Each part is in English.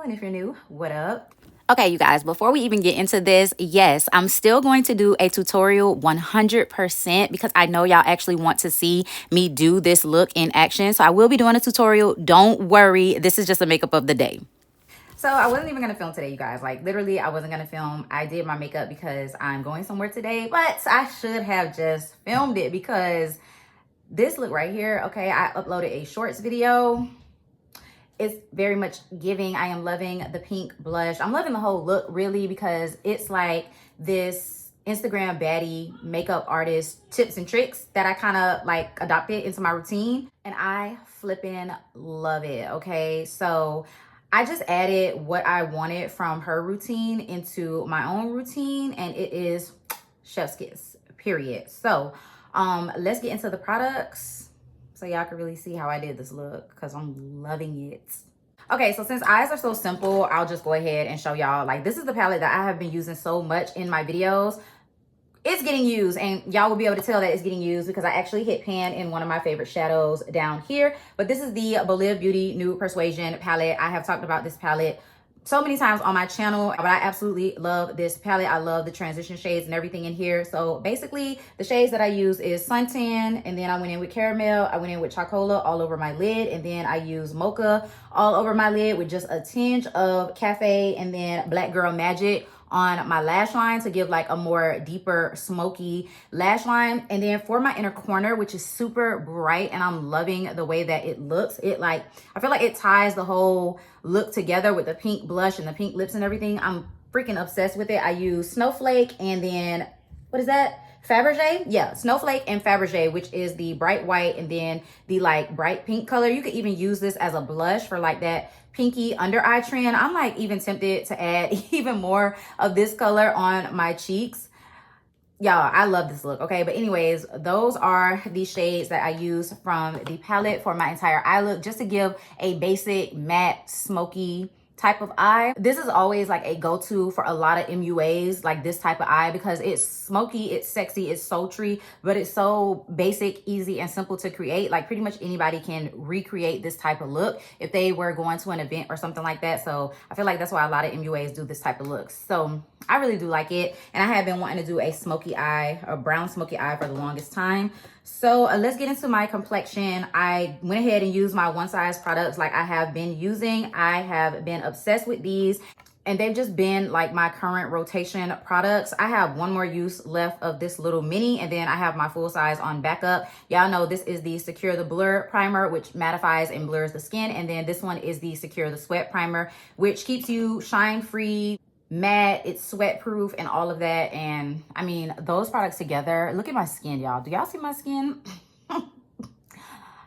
and if you're new, what up? Okay, you guys, before we even get into this, yes, I'm still going to do a tutorial 100% because I know y'all actually want to see me do this look in action. So I will be doing a tutorial. Don't worry. This is just a makeup of the day. So I wasn't even gonna film today, you guys. Like literally, I wasn't gonna film. I did my makeup because I'm going somewhere today, but I should have just filmed it because this look right here, okay, I uploaded a shorts video. It's very much giving. I am loving the pink blush. I'm loving the whole look really because it's like this Instagram baddie makeup artist tips and tricks that I kind of like adopted into my routine, and I flipping love it. Okay, so I just added what I wanted from her routine into my own routine, and it is chef's kiss, period. So let's get into the products so y'all can really see how I did this look because I'm loving it. Okay, so since eyes are so simple, I'll just go ahead and show y'all. Like, this is the palette that I have been using so much in my videos. It's getting used, and y'all will be able to tell that it's getting used because I actually hit pan in one of my favorite shadows down here. But this is the Believe Beauty Nude Persuasion palette. I have talked about this palette so many times on my channel, but I absolutely love this palette. I love the transition shades and everything in here. So basically the shades that I use is Suntan, and then I went in with Caramel, I went in with Chocola all over my lid, and then I use Mocha all over my lid with just a tinge of Cafe and then Black Girl Magic on my lash line to give like a more deeper smoky lash line. And then for my inner corner, which is super bright and I'm loving the way that it looks, it like, I feel like it ties the whole look together with the pink blush and the pink lips and everything. I'm freaking obsessed with it. I use Snowflake and then, what is that? Fabergé? Yeah, Snowflake and Fabergé, which is the bright white and then the like bright pink color. You could even use this as a blush for like that pinky under eye trend. I'm like even tempted to add even more of this color on my cheeks. Y'all, I love this look, okay? But anyways, those are the shades that I use from the palette for my entire eye look, just to give a basic matte smoky type of eye. This is always like a go-to for a lot of MUAs, like this type of eye, because it's smoky, it's sexy, it's sultry, but it's so basic, easy, and simple to create. Like pretty much anybody can recreate this type of look if they were going to an event or something like that. So I feel like that's why a lot of MUAs do this type of look. So I really do like it. And I have been wanting to do a smoky eye, a brown smoky eye for the longest time. So let's get into my complexion. I went ahead and used my One Size products like I have been using. I have been obsessed with these, and they've just been like my current rotation products. I have one more use left of this little mini, and then I have my full size on backup. Y'all know this is the Secure the Blur primer, which mattifies and blurs the skin. And then this one is the Secure the Sweat primer, which keeps you shine free, matte, it's sweat proof and all of that. And I mean, those products together, look at my skin, y'all. Do y'all see my skin?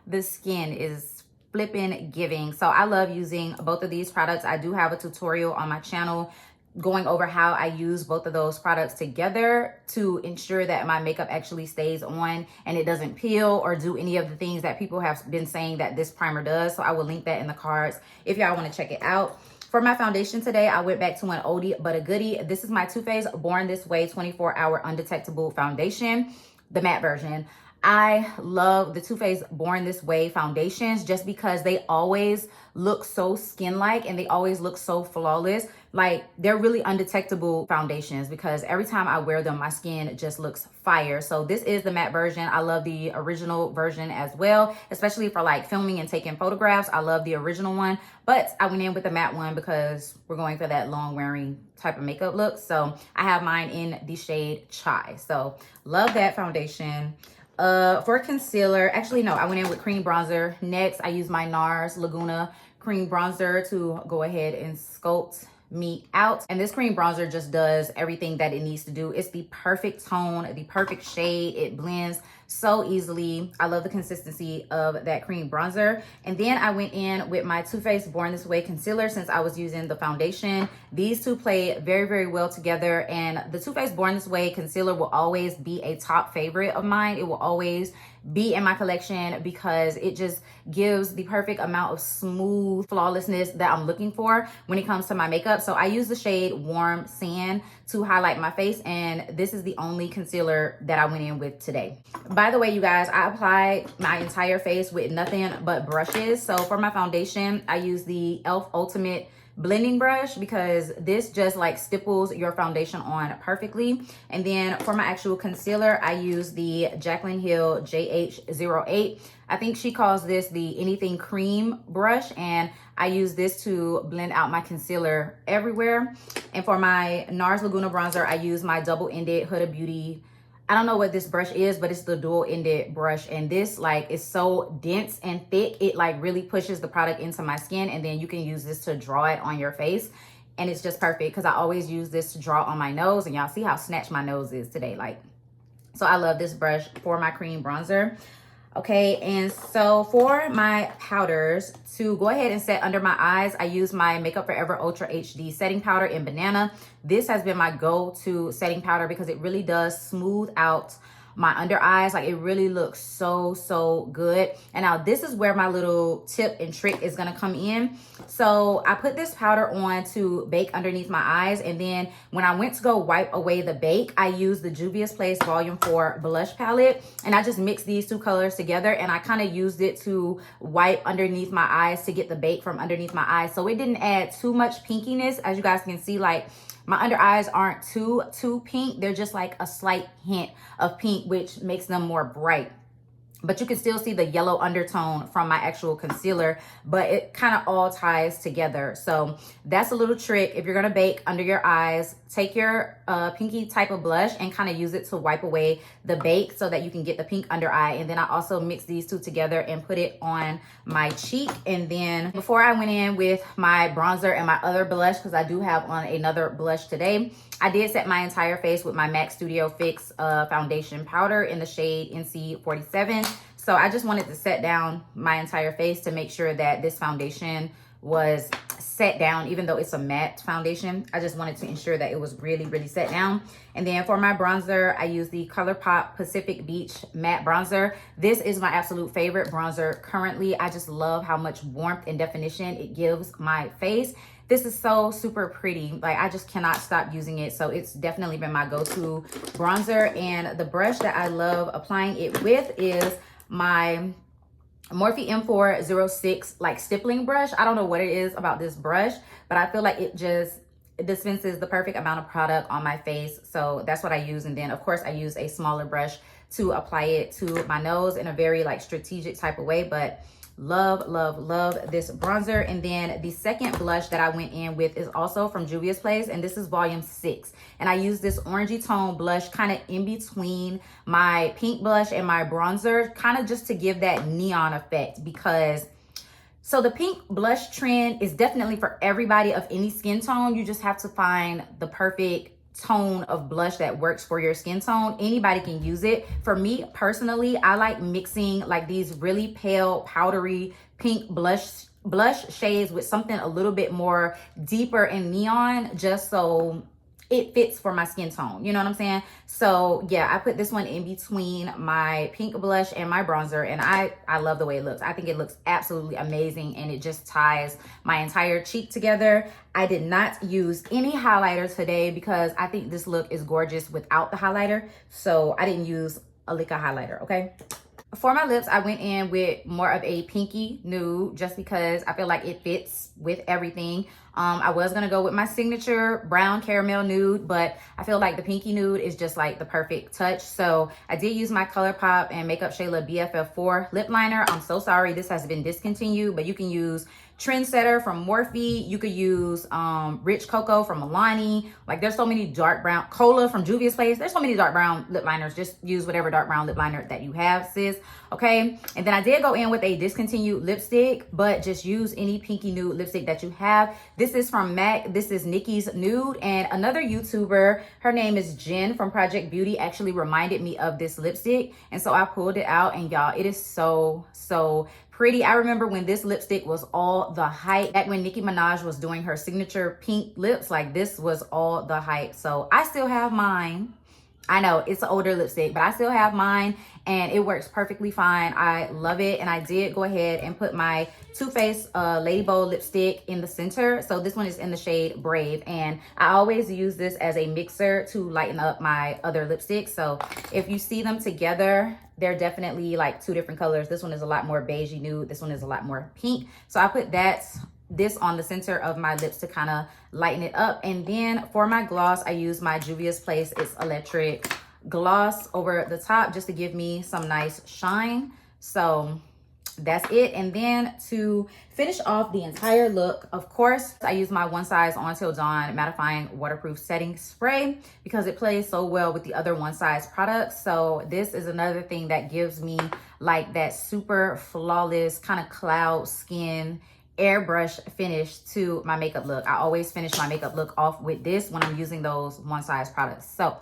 The skin is flipping giving. So I love using both of these products. I do have a tutorial on my channel going over how I use both of those products together to ensure that my makeup actually stays on and it doesn't peel or do any of the things that people have been saying that this primer does. So I will link that in the cards if y'all want to check it out. For my foundation today, I went back to an oldie but a goodie. This is my Too Faced Born This Way 24-Hour Undetectable Foundation, the matte version. I love the Too Faced Born This Way foundations just because they always look so skin-like and they always look so flawless. Like, they're really undetectable foundations because every time I wear them, my skin just looks fire. So this is the matte version. I love the original version as well, especially for like filming and taking photographs. I love the original one, but I went in with the matte one because we're going for that long wearing type of makeup look. So I have mine in the shade Chai. So love that foundation. For concealer, actually no, I went in with cream bronzer. Next, I use my NARS Laguna cream bronzer to go ahead and sculpt me out. And this cream bronzer just does everything that it needs to do. It's the perfect tone, the perfect shade. It blends so easily. I love the consistency of that cream bronzer. And then I went in with my Too Faced Born This Way concealer since I was using the foundation. These two play very, very well together. And the Too Faced Born This Way concealer will always be a top favorite of mine. It will always be in my collection because it just gives the perfect amount of smooth flawlessness that I'm looking for when it comes to my makeup. So I use the shade Warm Sand to highlight my face, and this is the only concealer that I went in with today. By the way, you guys, I applied my entire face with nothing but brushes. So for my foundation, I use the e.l.f. Ultimate blending brush because this just like stipples your foundation on perfectly. And then for my actual concealer, I use the Jaclyn Hill JH08. I think she calls this the Anything Cream brush, and I use this to blend out my concealer everywhere. And for my NARS Laguna bronzer, I use my double-ended Huda Beauty. I don't know what this brush is, but it's the dual-ended brush, and this like is so dense and thick, it like really pushes the product into my skin, and then you can use this to draw it on your face, and it's just perfect because I always use this to draw on my nose, and y'all see how snatched my nose is today, like. So I love this brush for my cream bronzer. Okay, and so for my powders, to go ahead and set under my eyes, I use my Makeup Forever Ultra HD setting powder in Banana. This has been my go-to setting powder because it really does smooth out my under eyes. Like, it really looks so good. And now this is where my little tip and trick is gonna come in. So I put this powder on to bake underneath my eyes, and then when I went to go wipe away the bake, I used the Juvia's Place Volume 4 blush palette, and I just mixed these two colors together, and I kind of used it to wipe underneath my eyes to get the bake from underneath my eyes. So it didn't add too much pinkiness. As you guys can see, like, my under eyes aren't too pink. They're just like a slight hint of pink, which makes them more bright. But you can still see the yellow undertone from my actual concealer, but it kind of all ties together. So that's a little trick. If you're gonna bake under your eyes, take your pinky type of blush and kind of use it to wipe away the bake so that you can get the pink under eye. And then I also mix these two together and put it on my cheek. And then before I went in with my bronzer and my other blush, because I do have on another blush today, I did set my entire face with my MAC Studio Fix foundation powder in the shade NC47. So I just wanted to set down my entire face to make sure that this foundation was set down, even though it's a matte foundation. I just wanted to ensure that it was really set down. And then for my bronzer, I use the Colourpop Pacific Beach Matte Bronzer. This is my absolute favorite bronzer currently. I just love how much warmth and definition it gives my face. This is so super pretty. Like, I just cannot stop using it. So it's definitely been my go-to bronzer. And the brush that I love applying it with is my Morphe M406 like stippling brush. I don't know what it is about this brush, but I feel like it just dispenses the perfect amount of product on my face. So that's what I use. And then of course I use a smaller brush to apply it to my nose in a very like strategic type of way. But love this bronzer. And then the second blush that I went in with is also from Juvia's Place, and this is volume 6, and I use this orangey tone blush kind of in between my pink blush and my bronzer, kind of just to give that neon effect. Because so the pink blush trend is definitely for everybody of any skin tone. You just have to find the perfect tone of blush that works for your skin tone. Anybody can use it. For me personally, I like mixing like these really pale powdery pink blush shades with something a little bit more deeper and neon, just so it fits for my skin tone, you know what I'm saying? So yeah, I put this one in between my pink blush and my bronzer, and I love the way it looks. I think it looks absolutely amazing, and it just ties my entire cheek together. I did not use any highlighter today because I think this look is gorgeous without the highlighter, so I didn't use a lick of highlighter, okay? For my lips, I went in with more of a pinky nude just because I feel like it fits with everything. I was gonna go with my signature brown caramel nude, but I feel like the pinky nude is just like the perfect touch. So I did use my Colourpop and Makeup Shayla BFF4 lip liner. I'm so sorry this has been discontinued, but you can use Trendsetter from Morphe. You could use Rich Cocoa from Milani. Like, there's so many dark brown. Cola from Juvia's Place. There's so many dark brown lip liners. Just use whatever dark brown lip liner that you have, sis. Okay. And then I did go in with a discontinued lipstick, but just use any pinky nude lipstick that you have. This is from MAC. This is Nicki's Nude. And another YouTuber, her name is Jen from Project Beauty, actually reminded me of this lipstick. And so I pulled it out, and y'all, it is so pretty. I remember when this lipstick was all the hype, back when Nicki Minaj was doing her signature pink lips, like this was all the hype. So I still have mine. I know it's an older lipstick, but I still have mine, and it works perfectly fine. I love it. And I did go ahead and put my Too Faced Lady Bold lipstick in the center. So this one is in the shade Brave, and I always use this as a mixer to lighten up my other lipsticks. So if you see them together, they're definitely like two different colors. This one is a lot more beigey nude. This one is a lot more pink. So I put that this on the center of my lips to kind of lighten it up. And then for my gloss, I use my Juvia's Place It's Electric gloss over the top just to give me some nice shine. So that's it. And then to finish off the entire look, of course, I use my One Size On Till Dawn mattifying waterproof setting spray because it plays so well with the other One Size products. So this is another thing that gives me like that super flawless kind of cloud skin airbrush finish to my makeup look. I always finish my makeup look off with this when I'm using those One Size products. So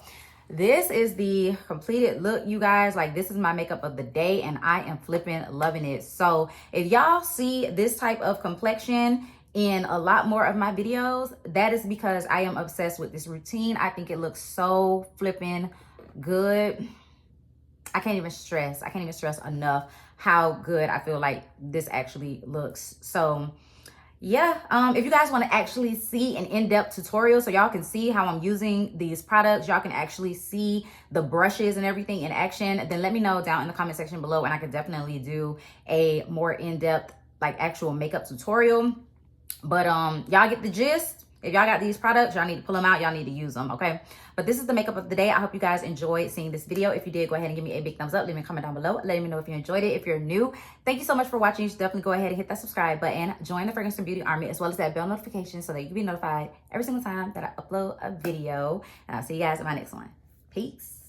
this is the completed look, you guys. Like, this is my makeup of the day and I am flipping loving it. So if y'all see this type of complexion in a lot more of my videos, that is because I am obsessed with this routine. I think it looks so flipping good. I can't even stress enough how good I feel like this actually looks. So yeah, if you guys want to actually see an in-depth tutorial so y'all can see how I'm using these products, y'all can actually see the brushes and everything in action, then let me know down in the comment section below and I could definitely do a more in-depth like actual makeup tutorial. But y'all get the gist. If y'all got these products, y'all need to pull them out. Y'all need to use them, okay? But this is the makeup of the day. I hope you guys enjoyed seeing this video. If you did, go ahead and give me a big thumbs up. Leave me a comment down below. Let me know if you enjoyed it. If you're new, thank you so much for watching. You should definitely go ahead and hit that subscribe button. Join the Fragrance and Beauty Army as well as that bell notification so that you can be notified every single time that I upload a video. And I'll see you guys in my next one. Peace.